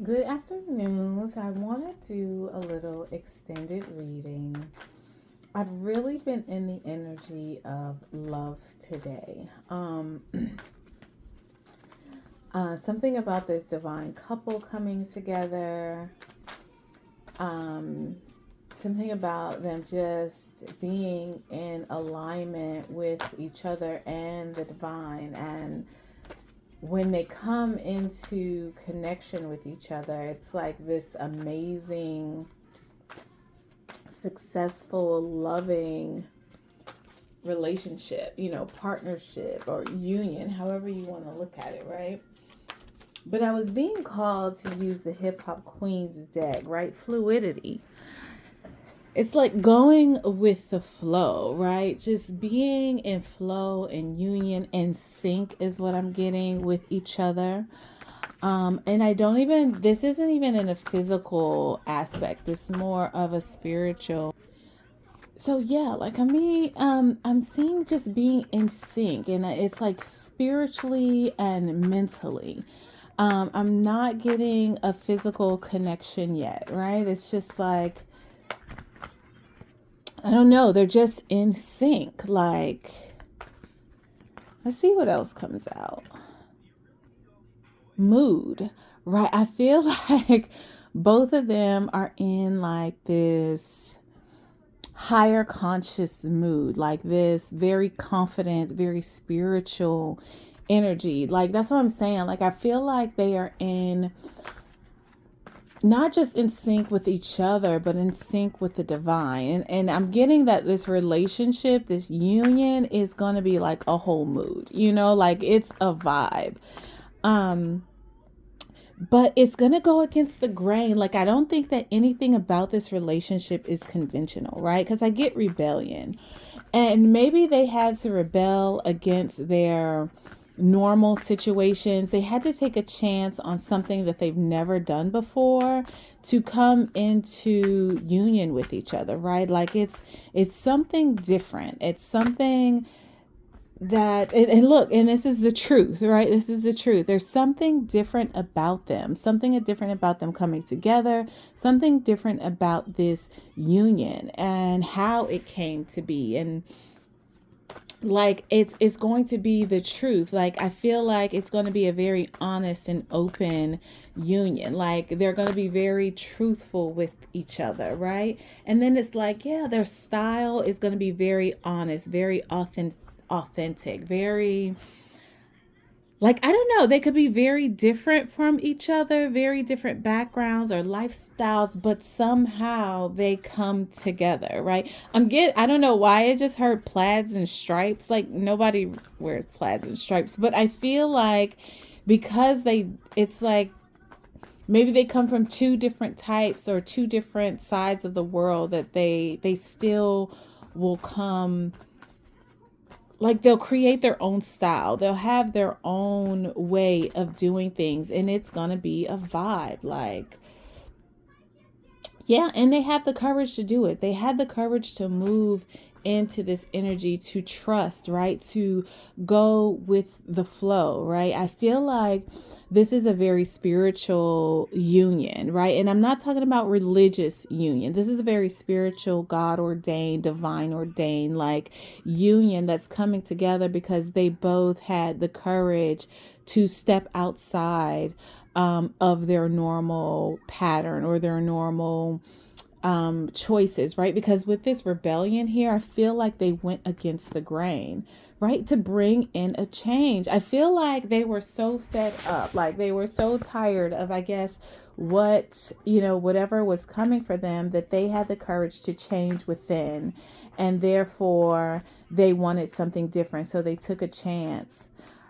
Good afternoon. So I want to do a little extended reading. I've really been in the energy of love today. Something about this divine couple coming together. Um, Something about them just being in alignment with each other and the divine, and when they come into connection with each other, it's like this amazing, successful, loving relationship, partnership or union, however you want to look at it, right? But I was being called to use the Hip Hop Queens deck, right? Fluidity. It's like going with the flow, right? Just being in flow and union and sync is what I'm getting with each other. And I don't even, this isn't even in a physical aspect. It's more of a spiritual. So yeah, like I'm seeing just being in sync, and it's like spiritually and mentally. I'm not getting a physical connection yet, right? It's just like, I don't know, they're just in sync. Like, let's see what else comes out. Mood, right? I feel like both of them are in like this higher conscious mood, like this very confident, very spiritual energy. Like, that's what I'm saying. Like, I feel like they are in, not just in sync with each other, but in sync with the divine. And I'm getting that this relationship, this union is going to be like a whole mood, like it's a vibe. Um, but it's going to go against the grain. Like, I don't think that anything about this relationship is conventional, right? Because I get rebellion. And maybe they had to rebel against their normal situations. They had to take a chance on something that they've never done before to come into union with each other, right? Like, it's something different. It's something that, and look, and this is the truth, right? This is the truth. There's something different about them, something different about them coming together, something different about this union and how it came to be. And like, it's going to be the truth. Like, I feel like it's going to be a very honest and open union. Like, they're going to be very truthful with each other, right? And then it's like, yeah, their style is going to be very honest, very authentic, very, like, I don't know, they could be very different from each other, very different backgrounds or lifestyles, but somehow they come together, right? I don't know why I just heard plaids and stripes. Like, nobody wears plaids and stripes, but I feel like because it's like maybe they come from two different types or two different sides of the world, that they still will come, like, they'll create their own style. They'll have their own way of doing things, and it's going to be a vibe. Like, yeah, and they have the courage to do it. They had the courage to move into this energy, to trust, right? To go with the flow, right? I feel like this is a very spiritual union, right? And I'm not talking about religious union. This is a very spiritual, God ordained, divine ordained, like, union that's coming together because they both had the courage to step outside of their normal pattern or their normal choices, right? Because with this rebellion here, I feel like they went against the grain, right? To bring in a change. I feel like they were so fed up, like they were so tired of, I guess, whatever was coming for them, that they had the courage to change within. And therefore, they wanted something different. So they took a chance,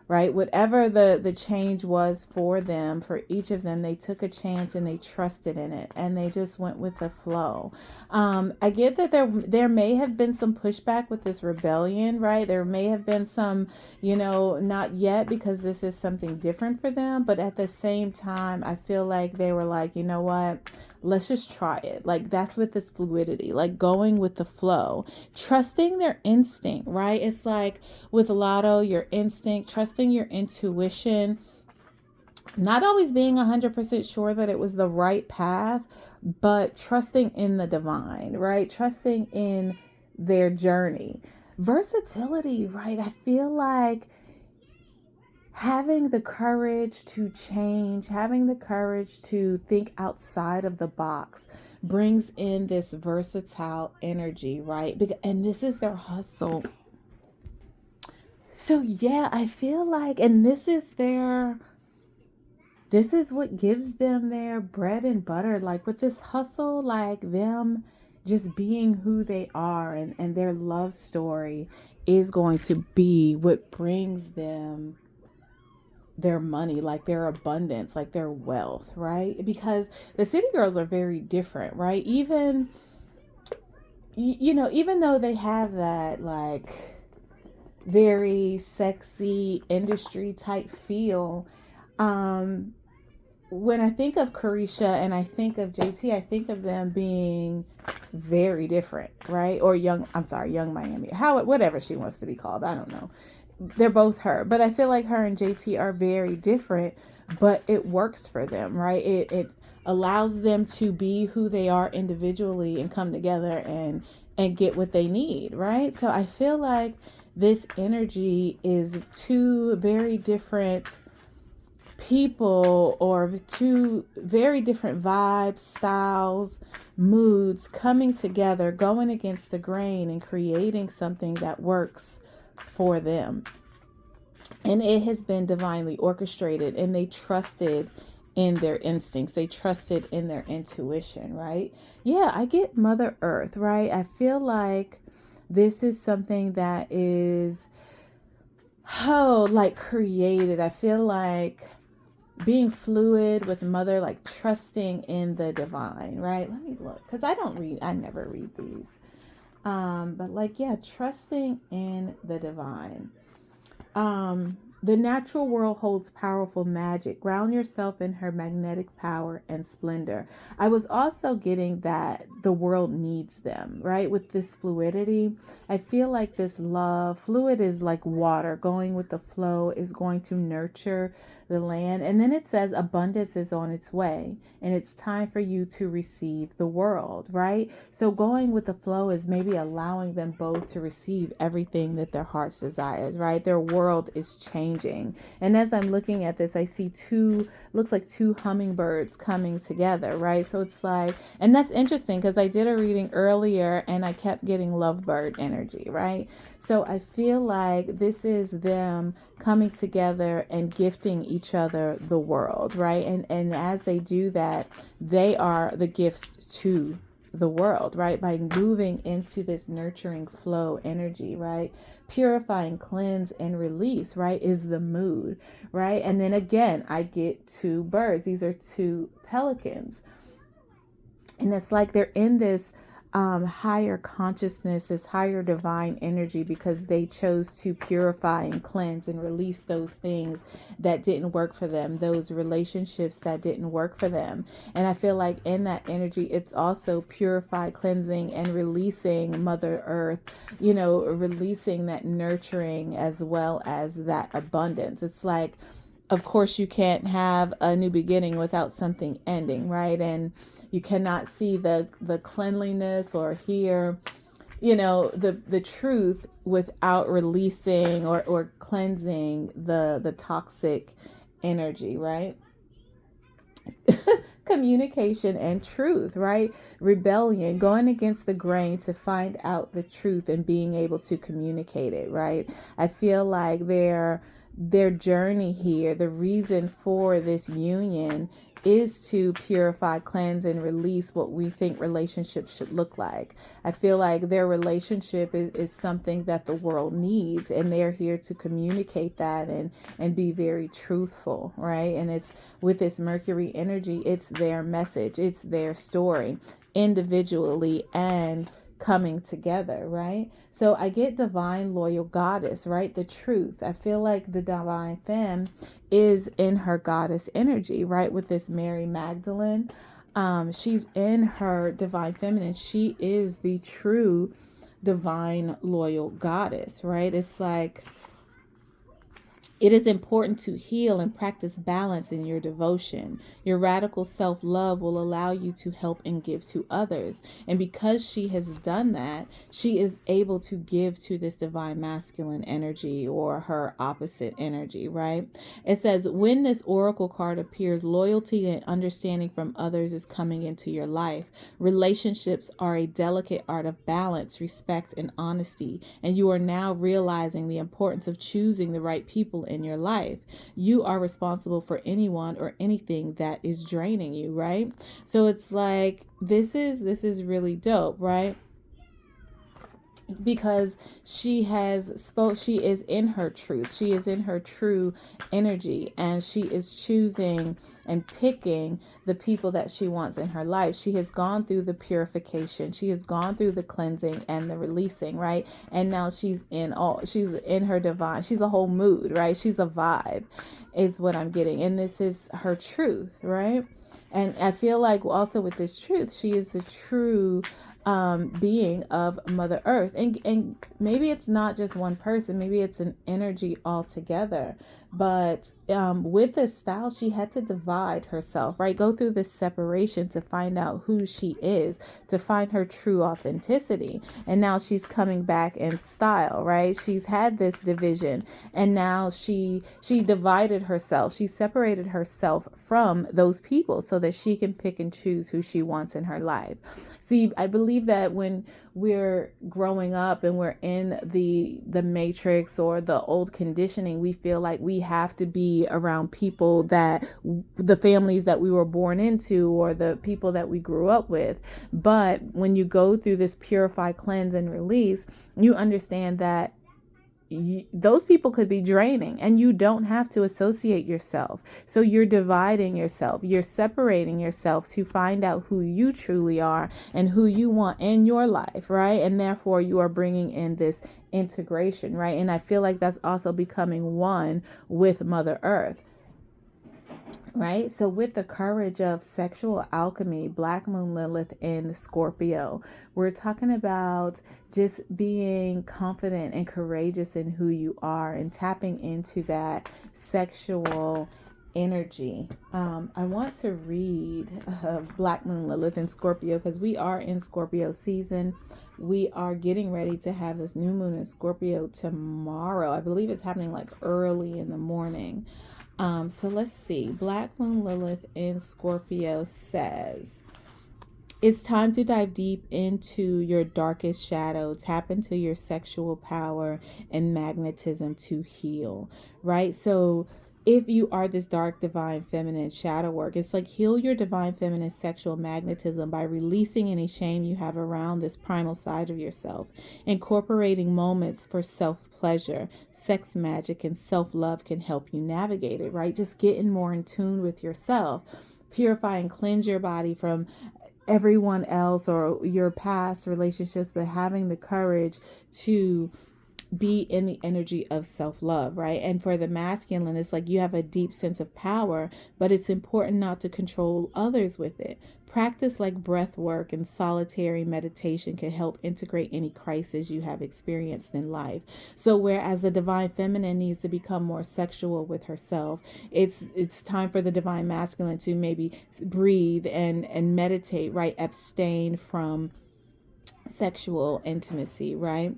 right? Whatever the change was for them, for each of them, they took a chance and they trusted in it, and they just went with the flow. I get that there may have been some pushback with this rebellion, right? There may have been some, not yet, because this is something different for them. But at the same time, I feel like they were like, you know what? Let's just try it. Like, that's with this fluidity, like going with the flow, trusting their instinct, right? It's like with Lotto, your instinct, trusting your intuition, not always being 100% sure that it was the right path, but trusting in the divine, right? Trusting in their journey. Versatility, right? I feel like having the courage to change, having the courage to think outside of the box brings in this versatile energy, right? And this is their hustle. So, yeah, I feel like, and this is what gives them their bread and butter, like with this hustle, like them just being who they are, and their love story is going to be what brings them their money, like their abundance, like their wealth, right? Because the city girls are very different, right? Even, even though they have that like very sexy industry type feel, um when I think of Carisha and I think of JT, I think of them being very different, right? Or Young Miami, how whatever she wants to be called, I don't know. They're both her, but I feel like her and JT are very different, but it works for them, right? It allows them to be who they are individually and come together and get what they need, right? So I feel like this energy is two very different people, or two very different vibes, styles, moods coming together, going against the grain and creating something that works for them. And it has been divinely orchestrated, and they trusted in their instincts. They trusted in their intuition, right? Yeah, I get Mother Earth, right? I feel like this is something that is, like created. I feel like being fluid with Mother, like trusting in the divine, right? Let me look, because I never read these. But like, yeah, trusting in the divine. The natural world holds powerful magic. Ground yourself in her magnetic power and splendor. I was also getting that the world needs them, right? With this fluidity, I feel like this love, fluid is like water, going with the flow is going to nurture the land. And then it says abundance is on its way, and it's time for you to receive the world, right? So going with the flow is maybe allowing them both to receive everything that their hearts desires, right? Their world is changing. And as I'm looking at this, I see looks like two hummingbirds coming together, right? So it's like, and that's interesting because I did a reading earlier and I kept getting lovebird energy, right? So I feel like this is them coming together and gifting each other the world, right? And as they do that, they are the gifts to the world, right? By moving into this nurturing flow energy, right? Purifying, cleanse, and release, right? Is the mood, right? And then again, I get two birds. These are two pelicans. And it's like they're in this higher consciousness, this higher divine energy, because they chose to purify and cleanse and release those things that didn't work for them, those relationships that didn't work for them. And I feel like in that energy, it's also purify, cleansing, and releasing Mother Earth, releasing that nurturing as well as that abundance. It's like, of course, you can't have a new beginning without something ending, right? And you cannot see the cleanliness or hear, the truth without releasing or cleansing the toxic energy, right? Communication and truth, right? Rebellion, going against the grain to find out the truth and being able to communicate it, right? I feel like their journey here, the reason for this union is to purify, cleanse, and release what we think relationships should look like. I feel like their relationship is something that the world needs, and they're here to communicate that and be very truthful, right? And it's with this Mercury energy, it's their message, it's their story, individually and coming together, right? So I get divine loyal goddess, right? The truth. I feel like the divine femme is in her goddess energy, right? With this Mary Magdalene. She's in her divine feminine. She is the true divine loyal goddess, right? It's like It is important to heal and practice balance in your devotion. Your radical self love will allow you to help and give to others. And because she has done that, she is able to give to this divine masculine energy or her opposite energy, right? It says, when this oracle card appears, loyalty and understanding from others is coming into your life. Relationships are a delicate art of balance, respect, and honesty. And you are now realizing the importance of choosing the right people in your life. You are responsible for anyone or anything that is draining you, right? So it's like this is really dope, right? Because she is in her truth, she is in her true energy, and she is choosing and picking the people that she wants in her life. She has gone through the purification, she has gone through the cleansing and the releasing, right? And now she's in her divine, she's a whole mood, right? She's a vibe, is what I'm getting, and this is her truth, right? And I feel like also with this truth, she is the true being of Mother Earth. And maybe it's not just one person, maybe it's an energy altogether. But with this style, she had to divide herself, right? Go through this separation to find out who she is, to find her true authenticity. And now she's coming back in style, right? She's had this division, and now she divided herself. She separated herself from those people so that she can pick and choose who she wants in her life. See, I believe that when we're growing up and we're in the matrix or the old conditioning, we feel like we have to be around people that the families that we were born into or the people that we grew up with. But when you go through this purify, cleanse, and release, you understand that those people could be draining, and you don't have to associate yourself. So you're dividing yourself, you're separating yourself to find out who you truly are and who you want in your life, right? And therefore you are bringing in this integration, right? And I feel like that's also becoming one with Mother Earth. Right? So with the courage of sexual alchemy, Black Moon Lilith in Scorpio, we're talking about just being confident and courageous in who you are and tapping into that sexual energy. I want to read Black Moon Lilith in Scorpio because we are in Scorpio season. We are getting ready to have this new moon in Scorpio tomorrow. I believe it's happening like early in the morning. So let's see. Black Moon Lilith in Scorpio says, it's time to dive deep into your darkest shadow, tap into your sexual power and magnetism to heal, right? So if you are this dark, divine, feminine shadow work, it's like heal your divine, feminine, sexual magnetism by releasing any shame you have around this primal side of yourself, incorporating moments for self-pleasure, sex magic, and self-love can help you navigate it, right? Just getting more in tune with yourself, purify and cleanse your body from everyone else or your past relationships, but having the courage to be in the energy of self-love, right? And for the masculine, it's like you have a deep sense of power, but it's important not to control others with it. Practice like breath work and solitary meditation can help integrate any crisis you have experienced in life. So whereas the divine feminine needs to become more sexual with herself, it's time for the divine masculine to maybe breathe and meditate, right? Abstain from sexual intimacy, right?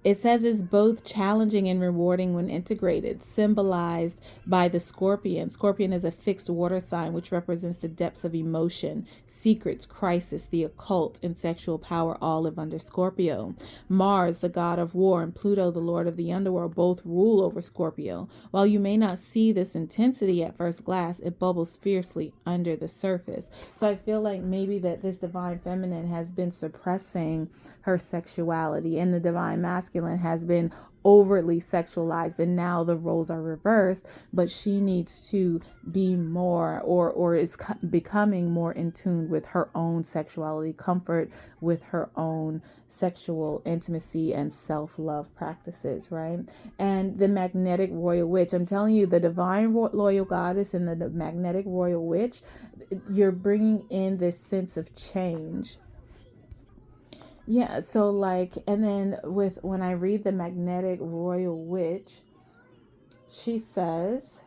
It says it's both challenging and rewarding when integrated, symbolized by the scorpion. Scorpion is a fixed water sign, which represents the depths of emotion, secrets, crisis, the occult, and sexual power all live under Scorpio. Mars, the god of war, and Pluto, the lord of the underworld, both rule over Scorpio. While you may not see this intensity at first glance, it bubbles fiercely under the surface. So I feel like maybe that this divine feminine has been suppressing her sexuality, and the divine masculine has been overtly sexualized, and now the roles are reversed, but she needs to be more or is becoming more in tune with her own sexuality, comfort with her own sexual intimacy and self-love practices, right? And the magnetic royal witch, I'm telling you, the divine loyal goddess and the magnetic royal witch, you're bringing in this sense of change. Yeah, so like, and then with when I read the magnetic royal witch, She says,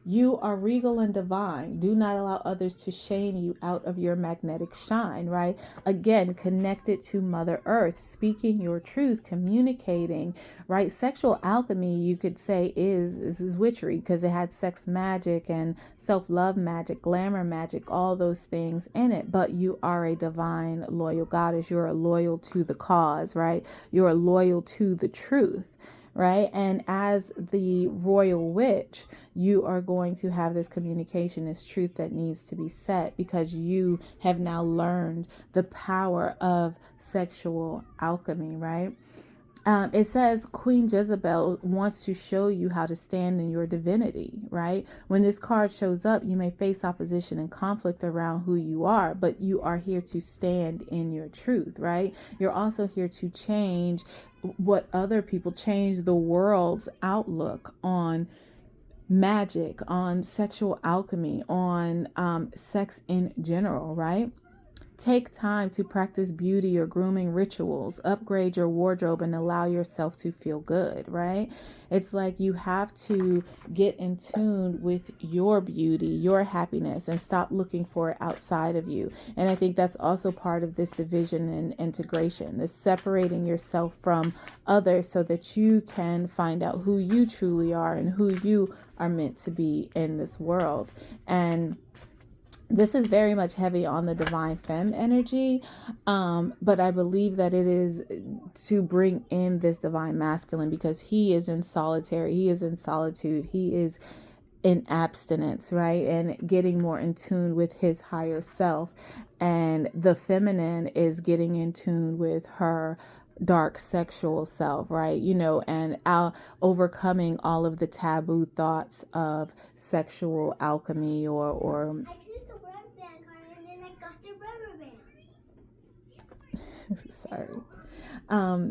you are regal and divine. Do not allow others to shame you out of your magnetic shine, right? Again, connected to Mother Earth, speaking your truth, communicating, right? Sexual alchemy, you could say, is witchery because it had sex magic and self-love magic, glamour magic, all those things in it. But you are a divine, loyal goddess. You're loyal to the cause, right? You're loyal to the truth. Right. And as the royal witch, you are going to have this communication, this truth that needs to be set because you have now learned the power of sexual alchemy, right? It says Queen Jezebel wants to show you how to stand in your divinity, right? When this card shows up, you may face opposition and conflict around who you are, but you are here to stand in your truth, right? You're also here to change what other people, change the world's outlook on magic, on sexual alchemy, on sex in general, right? Take time to practice beauty or grooming rituals, upgrade your wardrobe, and allow yourself to feel good, right? It's like you have to get in tune with your beauty, your happiness, and stop looking for it outside of you. And I think that's also part of this division and integration, this separating yourself from others so that you can find out who you truly are and who you are meant to be in this world. And this is very much heavy on the divine femme energy, but I believe that it is to bring in this divine masculine because he is in solitary, he is in solitude, he is in abstinence, right? And getting more in tune with his higher self. And the feminine is getting in tune with her dark sexual self, right? And overcoming all of the taboo thoughts of sexual alchemy or sorry.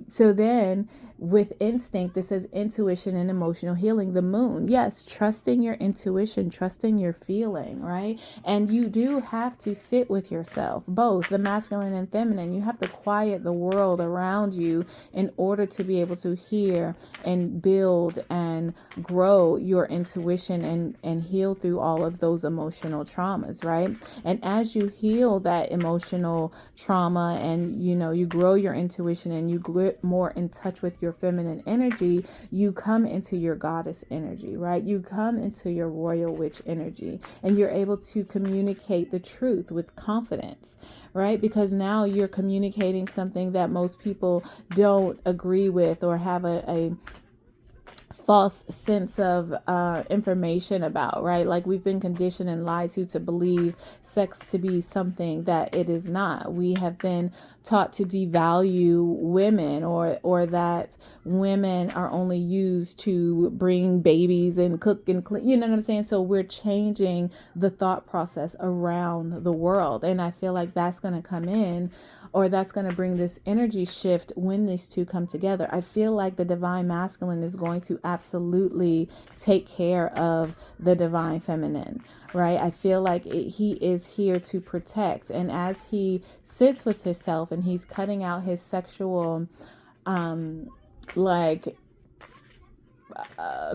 So then with instinct, it says intuition and emotional healing, the moon. Yes, trusting your intuition, trusting your feeling, right? And you do have to sit with yourself, both the masculine and feminine. You have to quiet the world around you in order to be able to hear and build and grow your intuition and heal through all of those emotional traumas, right? And as you heal that emotional trauma and you grow your intuition and you get more in touch with your feminine energy, you come into your goddess energy, right? You come into your royal witch energy and you're able to communicate the truth with confidence, right? Because now you're communicating something that most people don't agree with or have a false sense of information about, right? Like we've been conditioned and lied to believe sex to be something that it is not. We have been taught to devalue women or that women are only used to bring babies and cook and clean, you know what I'm saying? So we're changing the thought process around the world. And I feel like that's going to come in, or that's going to bring this energy shift when these two come together. I feel like the divine masculine is going to absolutely take care of the divine feminine, right? I feel like he is here to protect. And as he sits with himself and he's cutting out his sexual, like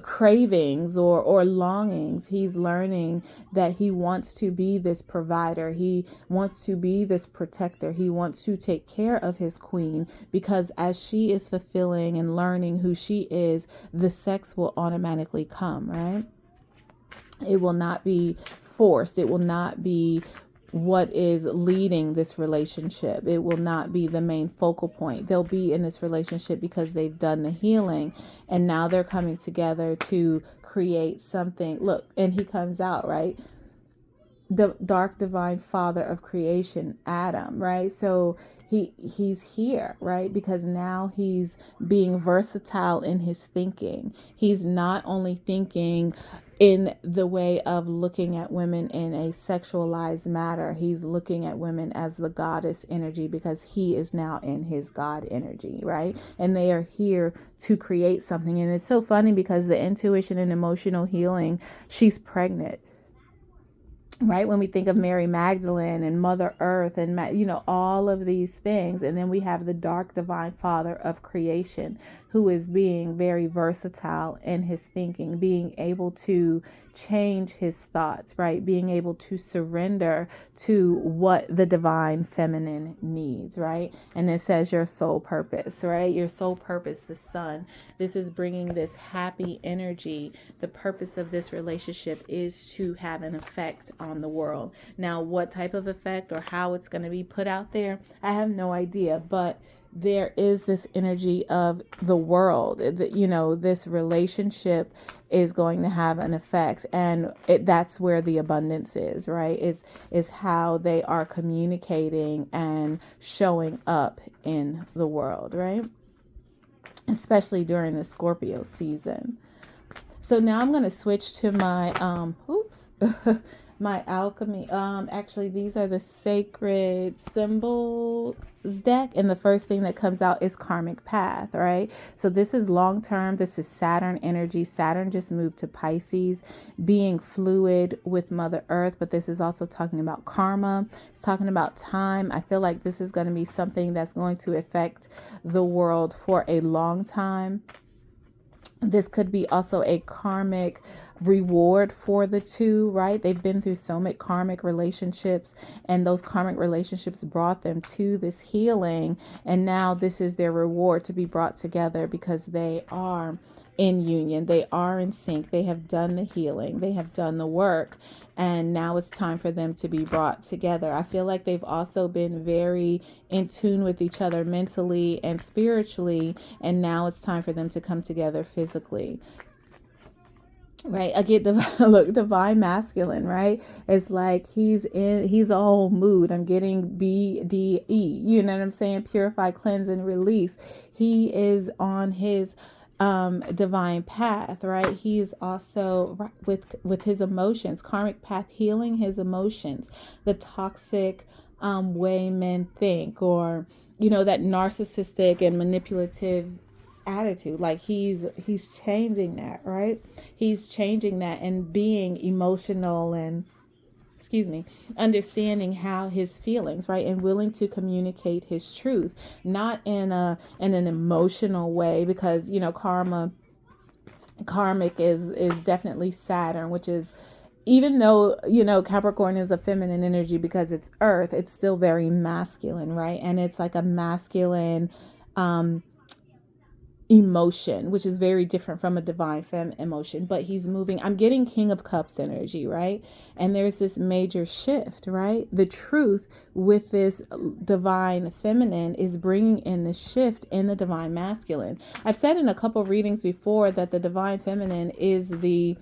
cravings or longings, he's learning that he wants to be this provider, he wants to be this protector, he wants to take care of his queen, because as she is fulfilling and learning who she is, the sex will automatically come, right? It will not be forced, it will not be what is leading this relationship. It will not be the main focal point. They'll be in this relationship because they've done the healing and now they're coming together to create something. Look, and he comes out, right? The dark divine father of creation, Adam, right? So he's here, right? Because now he's being versatile in his thinking. He's not only thinking in the way of looking at women in a sexualized matter. He's looking at women as the goddess energy because he is now in his God energy, right? And they are here to create something. And it's so funny because the intuition and emotional healing, she's pregnant. right? When we think of Mary Magdalene and Mother Earth and, all of these things. And then we have the dark divine father of creation, who is being very versatile in his thinking, being able to change his thoughts, right? Being able to surrender to what the divine feminine needs, right? And it says your soul purpose, right? Your soul purpose, the sun. This is bringing this happy energy. The purpose of this relationship is to have an effect on the world. Now, what type of effect or how it's going to be put out there, I have no idea, but there is this energy of the world. This relationship is going to have an effect, and that's where the abundance is, right? It's how they are communicating and showing up in the world, right? Especially during the Scorpio season. So now I'm going to switch to my my alchemy. Actually, these are the sacred symbols deck, and the first thing that comes out is karmic path, right? So this is long term. This is Saturn energy. Saturn just moved to Pisces, being fluid with Mother Earth, but this is also talking about karma. It's talking about time. I feel like this is going to be something that's going to affect the world for a long time. This could be also a karmic reward for the two, right? They've been through so many karmic relationships, and those karmic relationships brought them to this healing. And now this is their reward, to be brought together because they are in union. They are in sync. They have done the healing. They have done the work. And now it's time for them to be brought together. I feel like they've also been very in tune with each other mentally and spiritually. And now it's time for them to come together physically. Right. I get look, divine masculine, right? It's like he's a whole mood. I'm getting BDE. You know what I'm saying? Purify, cleanse, and release. He is on his divine path, right? He's also with his emotions, karmic path, healing his emotions, the toxic way men think, or that narcissistic and manipulative attitude. Like he's changing that, right? He's changing that and being emotional and understanding how his feelings, right, and willing to communicate his truth, not in an emotional way, because karmic is definitely Saturn, which is, even though Capricorn is a feminine energy because it's earth, it's still very masculine, right? And it's like a masculine emotion, which is very different from a divine femme emotion. But he's moving. I'm getting King of Cups energy, right? And there's this major shift, right? The truth with this divine feminine is bringing in the shift in the divine masculine. I've said in a couple readings before that the divine feminine is the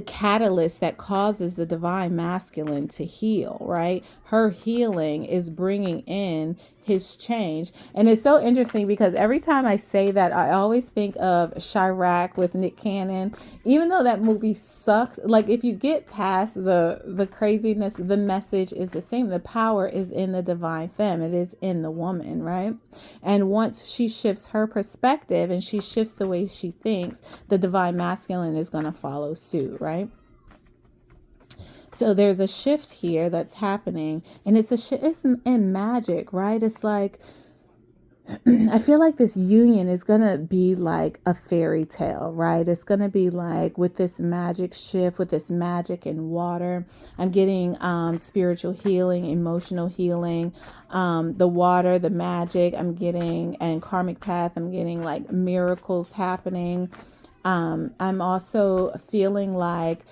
catalyst that causes the divine masculine to heal, right? Her healing is bringing in his change. And it's so interesting because every time I say that, I always think of Chirac with Nick Cannon. Even though that movie sucks, like if you get past the craziness, the message is the same. The power is in the divine femme. It is in the woman, right? And once she shifts her perspective and she shifts the way she thinks, the divine masculine is going to follow suit, right? So there's a shift here that's happening, and it's in magic, right? It's like, I feel like this union is going to be like a fairy tale, right? It's going to be like with this magic shift, with this magic in water. I'm getting spiritual healing, emotional healing, the water, the magic. I'm getting, and karmic path, I'm getting like miracles happening. I'm also feeling like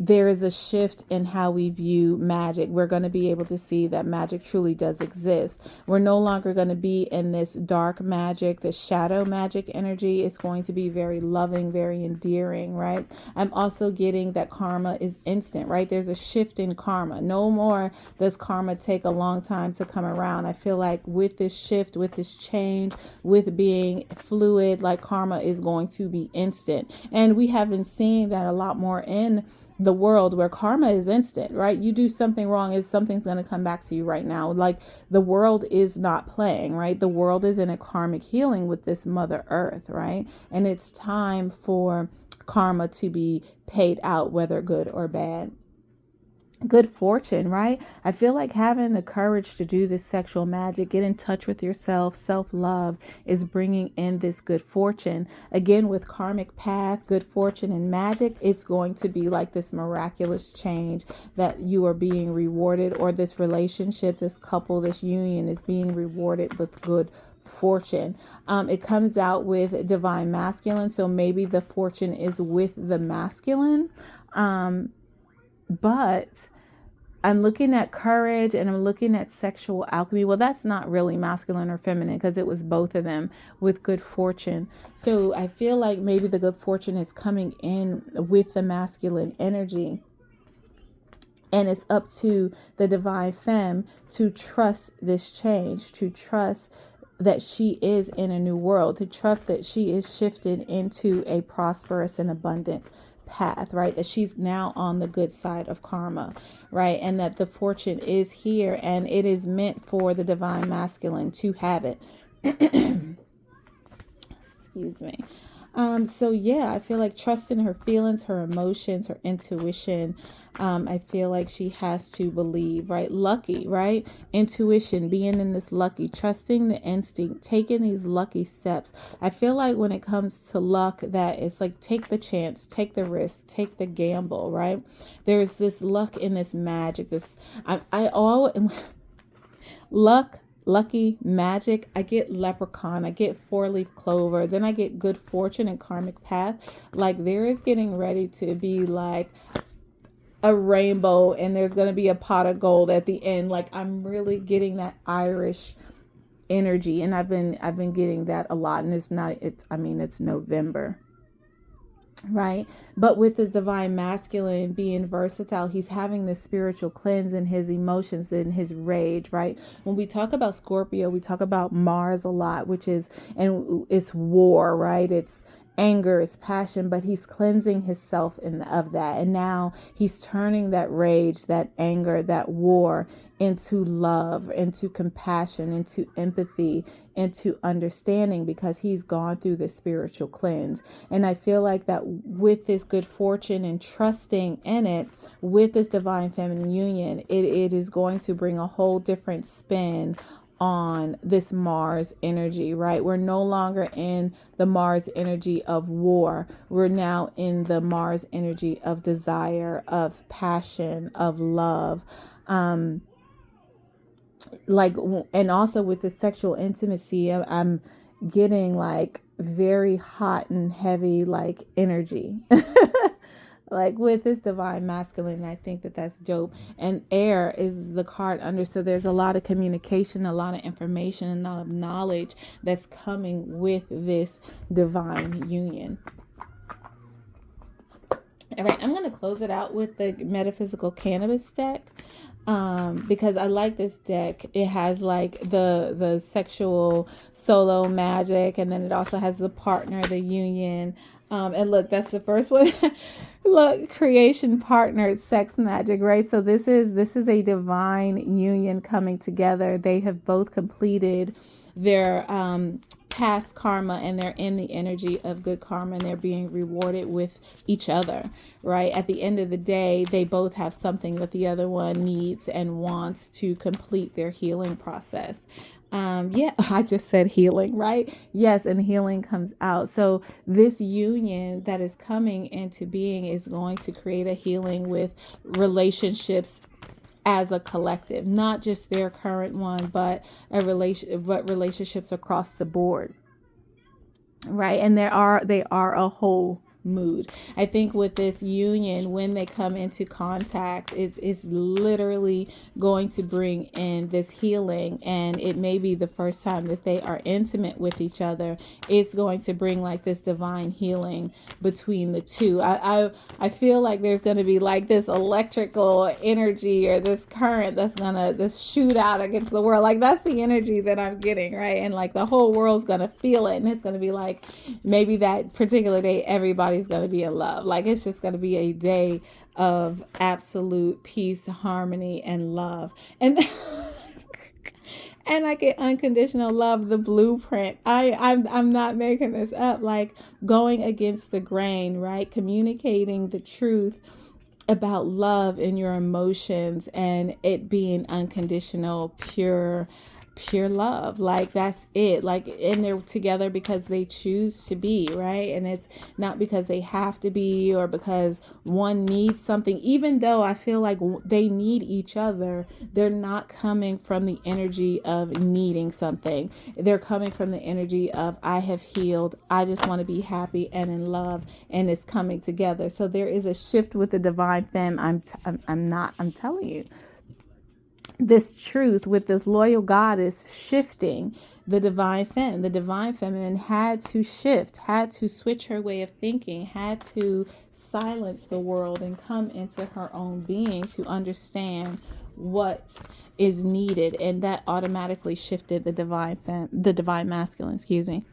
there is a shift in how we view magic. We're going to be able to see that magic truly does exist. We're no longer going to be in this dark magic, this shadow magic energy. It's going to be very loving, very endearing, right? I'm also getting that karma is instant, right? There's a shift in karma. No more does karma take a long time to come around. I feel like with this shift, with this change, with being fluid, like karma is going to be instant. And we have been seeing that a lot more in the world, where karma is instant, right? You do something wrong, is something's going to come back to you right now. Like the world is not playing, right? The world is in a karmic healing with this Mother Earth, right? And it's time for karma to be paid out, whether good or bad. good fortune, right? I feel like having the courage to do this sexual magic, get in touch with yourself, self-love is bringing in this good fortune. Again, with karmic path, good fortune and magic, it's going to be like this miraculous change that you are being rewarded, or this relationship, this couple, this union is being rewarded with good fortune. It comes out with divine masculine. So maybe the fortune is with the masculine. But I'm looking at courage and I'm looking at sexual alchemy. Well, that's not really masculine or feminine because it was both of them with good fortune. So I feel like maybe the good fortune is coming in with the masculine energy. And it's up to the divine femme to trust this change, to trust that she is in a new world, to trust that she is shifted into a prosperous and abundant path, right? That she's now on the good side of karma, right? And that the fortune is here and it is meant for the divine masculine to have it. Excuse me. So yeah, I feel like trusting her feelings, her emotions, her intuition. I feel like she has to believe, right? Lucky, right? Intuition, being in this lucky, trusting the instinct, taking these lucky steps. I feel like when it comes to luck, that it's like take the chance, take the risk, take the gamble, right? There's this luck in this magic. I always luck, lucky, magic. I get leprechaun, I get four-leaf clover, then I get good fortune and karmic path. Like there is getting ready to be like a rainbow and there's going to be a pot of gold at the end. Like I'm really getting that Irish energy, and I've been getting that a lot. And it's November, right? But with this divine masculine being versatile, he's having this spiritual cleanse in his emotions and his rage, right? When we talk about Scorpio, we talk about Mars a lot, which is, and it's war, right? It's anger, it's passion, but he's cleansing himself of that. And now he's turning that rage, that anger, that war into love, into compassion, into empathy, into understanding, because he's gone through this spiritual cleanse. And I feel like that with this good fortune and trusting in it, with this divine feminine union, it is going to bring a whole different spin on this Mars energy, right? We're no longer in the Mars energy of war. We're now in the Mars energy of desire, of passion, of love. And also with the sexual intimacy, I'm getting like very hot and heavy, like energy. Like with this divine masculine, I think that that's dope. And air is the card under. So there's a lot of communication, a lot of information, and a lot of knowledge that's coming with this divine union. All right, I'm going to close it out with the metaphysical cannabis deck. Because I like this deck. It has like the sexual solo magic, and then it also has the partner, the union. And look, that's the first one. Look, creation, partnered, sex magic, right? So this is a divine union coming together. They have both completed their past karma, and they're in the energy of good karma, and they're being rewarded with each other, right? At the end of the day, they both have something that the other one needs and wants to complete their healing process. I just said healing, right? Yes, and healing comes out. So this union that is coming into being is going to create a healing with relationships as a collective, not just their current one, but relationships across the board, right? And they are a whole mood. I think with this union, when they come into contact, it's literally going to bring in this healing, and it may be the first time that they are intimate with each other. It's going to bring like this divine healing between the two. I feel like there's going to be like this electrical energy or this current that's gonna this shoot out against the world. Like that's the energy that I'm getting, right? And like the whole world's gonna feel it, and it's gonna be like maybe that particular day everybody's going to be in love. Like it's just going to be a day of absolute peace, harmony, and love. And and I get unconditional love, the blueprint. I'm not making this up. Like going against the grain, right? Communicating the truth about love and your emotions and it being unconditional, pure love. Like that's it. Like, and they're together because they choose to be, right? And it's not because they have to be or because one needs something. Even though I feel like they need each other, they're not coming from the energy of needing something. They're coming from the energy of I have healed, I just want to be happy and in love, and it's coming together. So there is a shift with the divine femme. I'm telling you, this truth with this loyal goddess shifting the divine femme. The divine feminine had to shift, had to switch her way of thinking, had to silence the world and come into her own being to understand what is needed. And that automatically shifted the divine femme, the divine masculine, excuse me.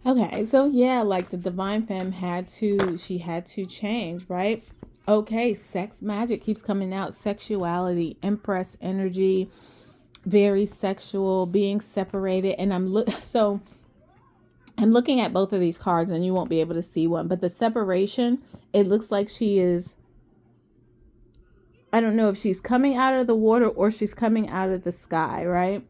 Okay, so yeah, like the divine femme she had to change, right? Okay, sex magic keeps coming out. Sexuality, empress energy, very sexual, being separated. And I'm looking at both of these cards and you won't be able to see one, but the separation, it looks like she is, I don't know if she's coming out of the water or she's coming out of the sky, right?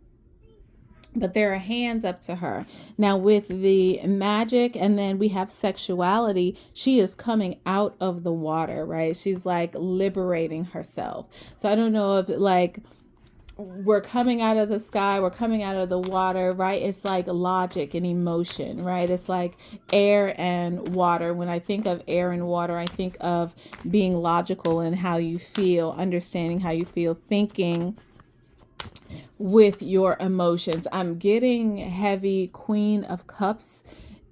But there are hands up to her. Now with the magic and then we have sexuality, she is coming out of the water, right? She's like liberating herself. So I don't know if like we're coming out of the sky, we're coming out of the water, right? It's like logic and emotion, right? It's like air and water. When I think of air and water, I think of being logical in how you feel, understanding how you feel, thinking with your emotions. I'm getting heavy Queen of Cups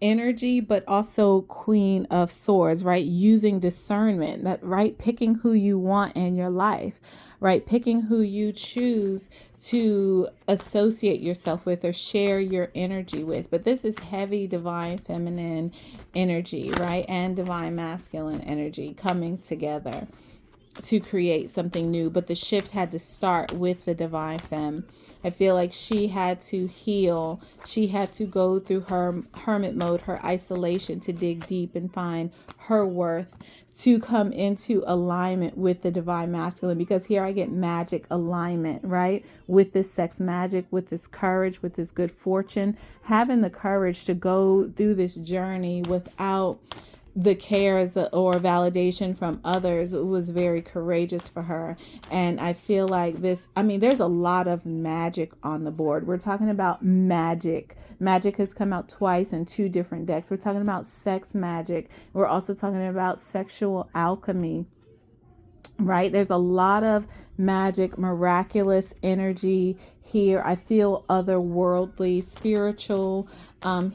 energy, but also Queen of Swords, right? Using discernment, that right, picking who you want in your life, right? Picking who you choose to associate yourself with or share your energy with. But this is heavy divine feminine energy, right? And divine masculine energy coming together to create something new. But the shift had to start with the divine femme. I feel like she had to heal. She had to go through her hermit mode, her isolation, to dig deep and find her worth, to come into alignment with the divine masculine. Because here I get magic alignment, right? With this sex magic, with this courage, with this good fortune, having the courage to go through this journey without the cares or validation from others. It was very courageous for her. And I feel like this, I mean, there's a lot of magic on the board. We're talking about magic. Magic has come out twice in two different decks. We're talking about sex magic. We're also talking about sexual alchemy, right? There's a lot of magic, miraculous energy here. I feel otherworldly, spiritual,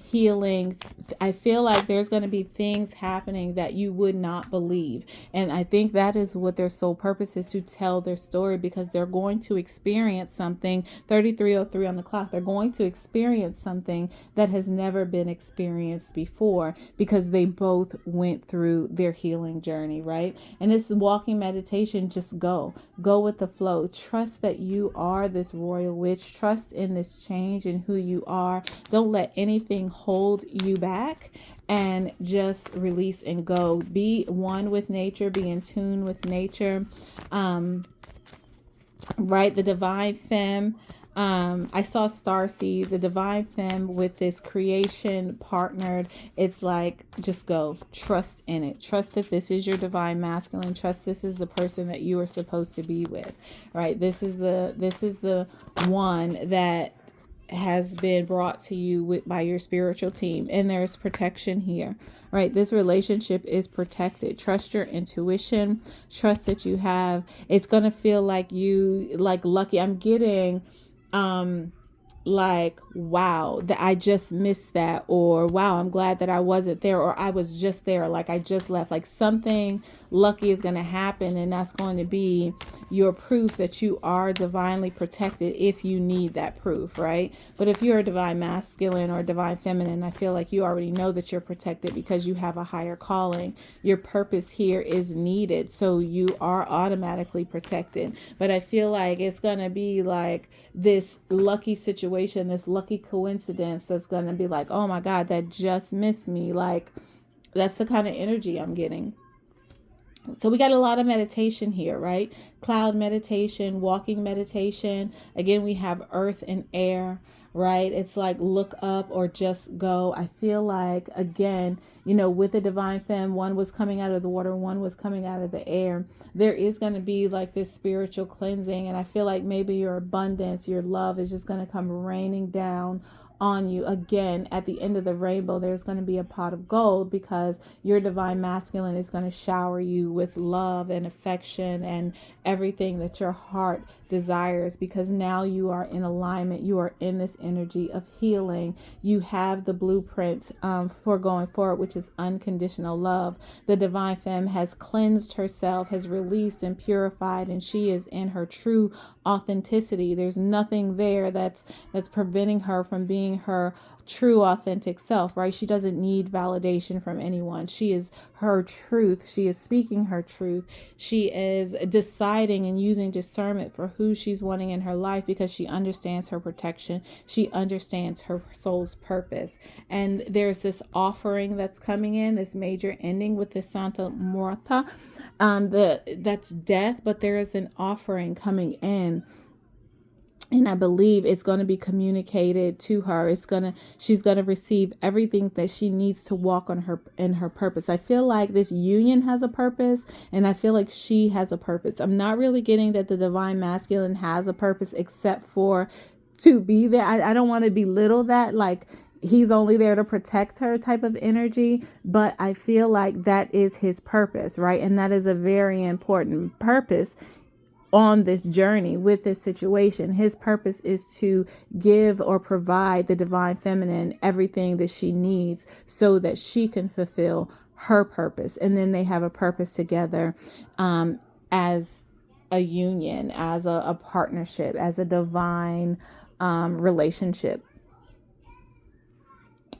healing. I feel like there's going to be things happening that you would not believe. And I think that is what their sole purpose is, to tell their story, because they're going to experience something. 3303 on the clock. They're going to experience something that has never been experienced before, because they both went through their healing journey, right? And this walking meditation, just go with the flow. Trust that you are this royal witch. Trust in this change in who you are. Don't let anything hold you back, and just release and go. Be one with nature. Be in tune with nature. Right? The divine femme. I saw Starseed, the divine femme, with this creation partnered. It's like, just go, trust in it. Trust that this is your divine masculine. Trust this is the person that you are supposed to be with, right? This is the one that has been brought to you by your spiritual team, and there's protection here, right? This relationship is protected. Trust your intuition. Trust that you have, it's going to feel like you, like lucky. I'm getting like, wow, that I just missed that, or wow, I'm glad that I wasn't there, or I was just there, like I just left. Like something lucky is going to happen, and that's going to be your proof that you are divinely protected, if you need that proof, right? But if you're a divine masculine or divine feminine, I feel like you already know that you're protected because you have a higher calling. Your purpose here is needed, so you are automatically protected. But I feel like it's going to be like this lucky situation, this lucky coincidence that's going to be like, oh my God, that just missed me. Like, that's the kind of energy I'm getting. So we got a lot of meditation here, right? Cloud meditation, walking meditation. Again, we have earth and air, right? It's like look up or just go. I feel like, again, with the divine femme, one was coming out of the water, one was coming out of the air. There is going to be like this spiritual cleansing. And I feel like maybe your abundance, your love is just going to come raining down on you. Again, at the end of the rainbow, there's going to be a pot of gold, because your divine masculine is going to shower you with love and affection and everything that your heart desires, because now you are in alignment. You are in this energy of healing. You have the blueprint for going forward, which is unconditional love. The divine femme has cleansed herself, has released and purified, and she is in her true authenticity. There's nothing there that's preventing her from being her true authentic self, right? She doesn't need validation from anyone. She is her truth. She is speaking her truth. She is deciding and using discernment for who she's wanting in her life, because she understands her protection. She understands her soul's purpose. And there's this offering that's coming in, this major ending with the Santa Muerta. That's death, but there is an offering coming in, and I believe it's going to be communicated to her. She's going to receive everything that she needs to walk on her purpose. I feel like this union has a purpose, and I feel like she has a purpose. I'm not really getting that the divine masculine has a purpose except for to be there. I don't want to belittle that, like he's only there to protect her type of energy, but I feel like that is his purpose, right? And that is a very important purpose on this journey with this situation. His purpose is to give or provide the divine feminine everything that she needs so that she can fulfill her purpose. And then they have a purpose together, as a union, as a partnership, as a divine relationship.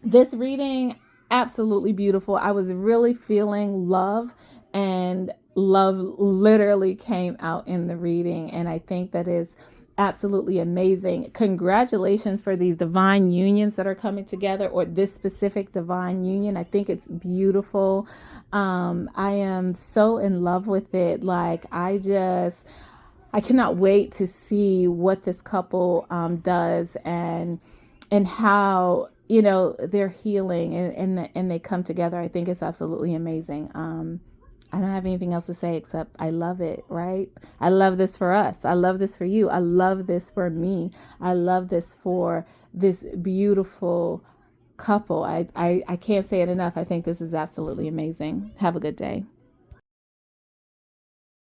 This reading, absolutely beautiful. I was really feeling love, and love literally came out in the reading. And I think that is absolutely amazing. Congratulations for these divine unions that are coming together, or this specific divine union. I think it's beautiful. I am so in love with it. Like, I cannot wait to see what this couple does, and how they're healing, and they come together. I think it's absolutely amazing. I don't have anything else to say except I love it, right? I love this for us. I love this for you. I love this for me. I love this for this beautiful couple. I can't say it enough. I think this is absolutely amazing. Have a good day.